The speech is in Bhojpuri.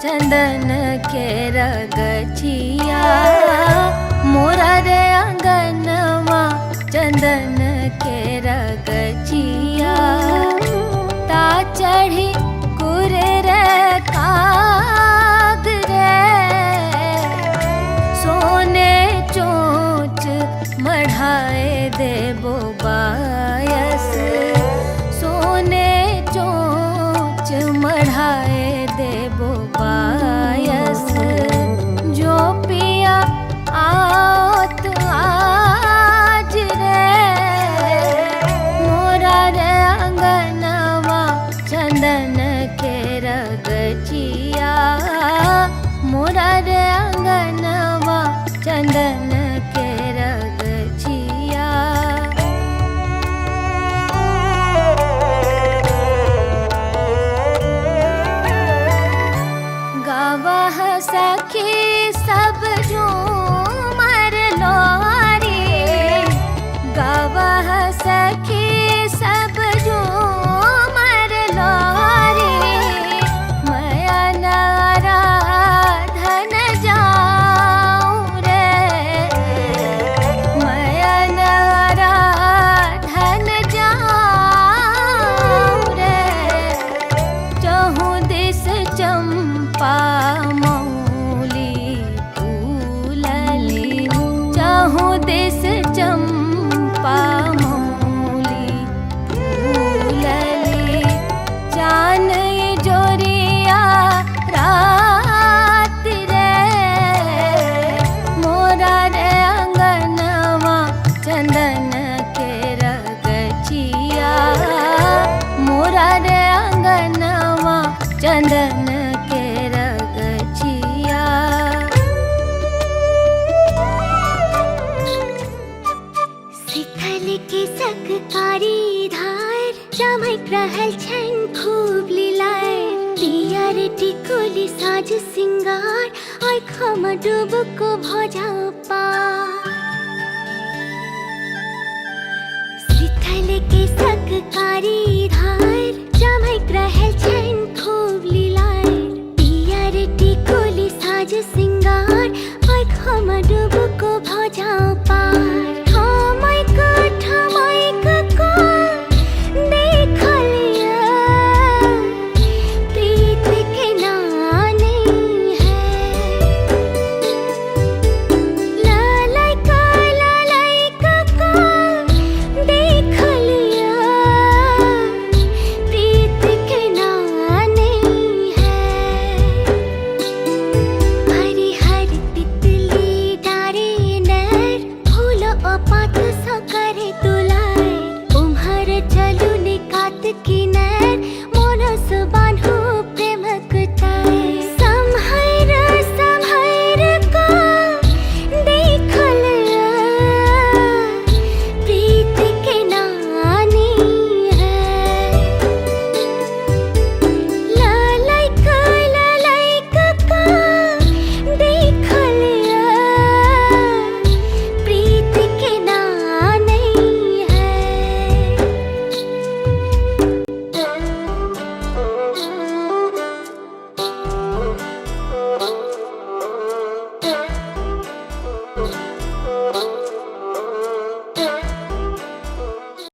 चंदन के रगछिया मोरा रे अंगनवा चंदन के रगछिया ता चढ़ी कुरे काग रे सोने चोंच मढ़ाए देबो बायस सोने चोंच मढ़ाए देबो बायस जो पिया आवत आज रे मोरा रे अंगनवा चंदन के रगछिया मोरा रे अंगनवा चंदन के रगछिया गावह सखी सब झूमर लोरी गावह सखी सब झूमर लोरी मैं आराधन जाऊं रे मैं आराधन जाऊं रे चहु दिस चंपा मौली फूलली चहु दिस चंपा मौली फूलली चान जोरिया रात रे मोरा रे अंगनवा चंदन के रगछिया मोरा रे अंगनवा चंदन के रगछिया शीतल के सककारी धार चमक रहल छन खूब लीलार पियर टिकुली साज सिंगार आँखम डूब को भजा पार शीतल के सककारी धार चमक रहल छन